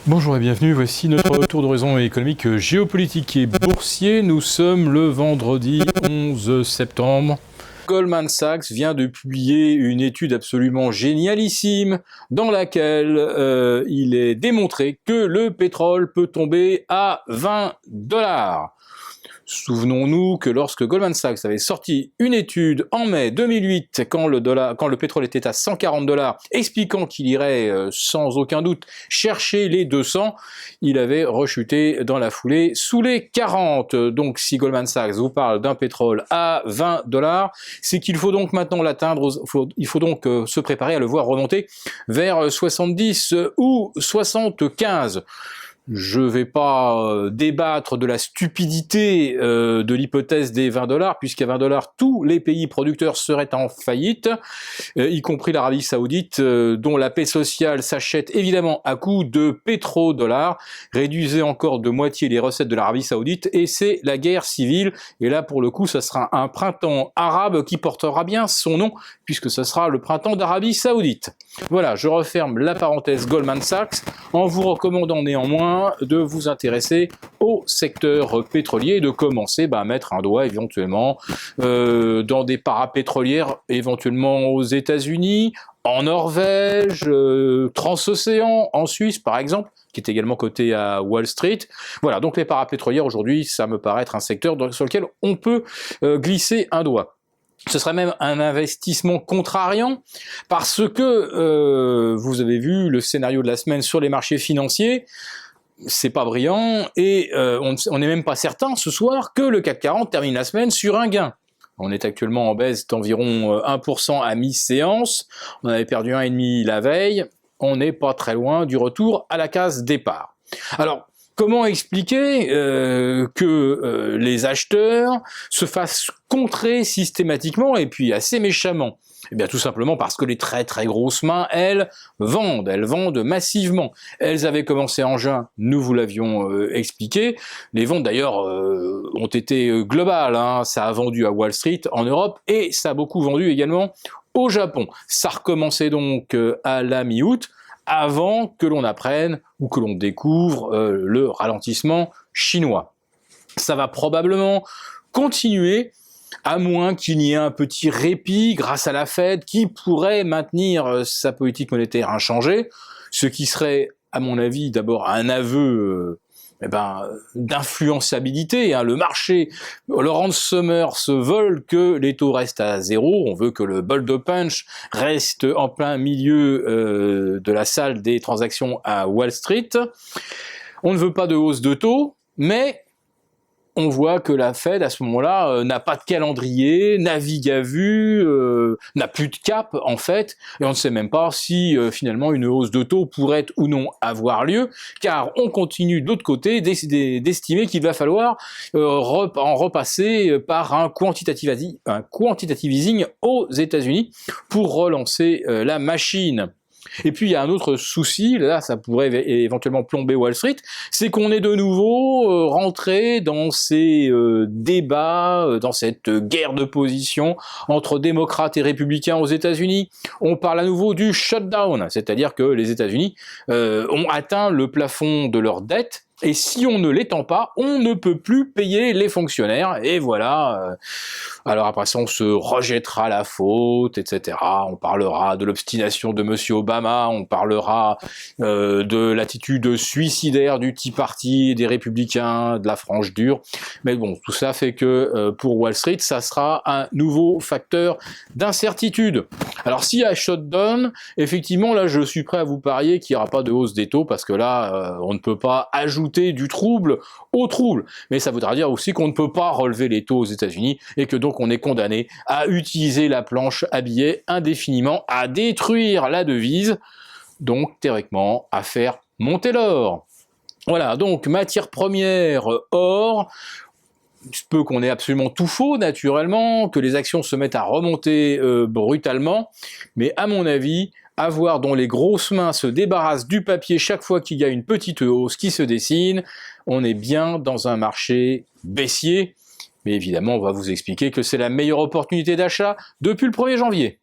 Bonjour et bienvenue, voici notre tour d'horizon économique, géopolitique et boursier. Nous sommes le vendredi 11 septembre. Goldman Sachs vient de publier une étude absolument génialissime dans laquelle il est démontré que le pétrole peut tomber à 20 $. Souvenons-nous que lorsque Goldman Sachs avait sorti une étude en mai 2008, quand le pétrole était à 140 $, expliquant qu'il irait sans aucun doute chercher les 200, il avait rechuté dans la foulée sous les 40. Donc si Goldman Sachs vous parle d'un pétrole à 20 $, c'est qu'il faut donc maintenant l'atteindre, il faut donc se préparer à le voir remonter vers 70 ou 75. Je ne vais pas débattre de la stupidité de l'hypothèse des 20 $, puisqu'à 20 $, tous les pays producteurs seraient en faillite, y compris l'Arabie Saoudite, dont la paix sociale s'achète évidemment à coup de pétrodollars. Réduisez encore de moitié les recettes de l'Arabie Saoudite, et c'est la guerre civile. Et là, pour le coup, ça sera un printemps arabe qui portera bien son nom, puisque ce sera le printemps d'Arabie Saoudite. Voilà, je referme la parenthèse Goldman Sachs, en vous recommandant néanmoins de vous intéresser au secteur pétrolier et de commencer à mettre un doigt éventuellement dans des parapétrolières, éventuellement aux États-Unis, en Norvège, transocéan, en Suisse par exemple, qui est également coté à Wall Street. Voilà, donc les parapétrolières aujourd'hui, ça me paraît être un secteur sur lequel on peut glisser un doigt. Ce serait même un investissement contrariant, parce que vous avez vu le scénario de la semaine sur les marchés financiers, c'est pas brillant, et on n'est même pas certain ce soir que le CAC 40 termine la semaine sur un gain. On est actuellement en baisse d'environ 1% à mi-séance, on avait perdu 1,5 la veille, on n'est pas très loin du retour à la case départ. Alors, comment expliquer que les acheteurs se fassent contrer systématiquement et puis assez méchamment? Eh bien tout simplement parce que les très très grosses mains, elles vendent massivement. Elles avaient commencé en juin, nous vous l'avions expliqué. Les ventes d'ailleurs ont été globales, hein. Ça a vendu à Wall Street en Europe et ça a beaucoup vendu également au Japon. Ça recommençait donc à la mi-août, avant que l'on apprenne ou que l'on découvre le ralentissement chinois. Ça va probablement continuer, à moins qu'il n'y ait un petit répit grâce à la Fed qui pourrait maintenir sa politique monétaire inchangée, ce qui serait, à mon avis, d'abord un aveu d'influençabilité, hein. Le marché, le ransomware se veulent que les taux restent à zéro, on veut que le ball de punch reste en plein milieu de la salle des transactions à Wall Street. On ne veut pas de hausse de taux, mais on voit que la Fed, à ce moment-là, n'a pas de calendrier, navigue à vue, n'a plus de cap, en fait, et on ne sait même pas si, finalement, une hausse de taux pourrait ou non avoir lieu, car on continue, de l'autre côté, d'estimer qu'il va falloir en repasser par un quantitative easing aux États-Unis pour relancer la machine. Et puis il y a un autre souci, là ça pourrait éventuellement plomber Wall Street, c'est qu'on est de nouveau rentré dans ces débats, dans cette guerre de position entre démocrates et républicains aux États-Unis. On parle à nouveau du shutdown, c'est-à-dire que les États-Unis ont atteint le plafond de leur dette, et si on ne l'étend pas, on ne peut plus payer les fonctionnaires, et voilà. Alors après ça, on se rejettera la faute, etc. On parlera de l'obstination de Monsieur Obama, on parlera de l'attitude suicidaire du Tea Party, des républicains, de la frange dure. Mais bon, tout ça fait que pour Wall Street, ça sera un nouveau facteur d'incertitude. Alors s'il y a shutdown, effectivement, là, je suis prêt à vous parier qu'il n'y aura pas de hausse des taux, parce que là, on ne peut pas ajouter du trouble au trouble. Mais ça voudra dire aussi qu'on ne peut pas relever les taux aux États-Unis, et que donc on est condamné à utiliser la planche à billets indéfiniment, à détruire la devise, donc théoriquement à faire monter l'or. Voilà, donc matière première, or. Il se peut qu'on ait absolument tout faux, naturellement, que les actions se mettent à remonter brutalement, mais à mon avis, à voir dont les grosses mains se débarrassent du papier chaque fois qu'il y a une petite hausse qui se dessine, on est bien dans un marché baissier, mais évidemment on va vous expliquer que c'est la meilleure opportunité d'achat depuis le 1er janvier.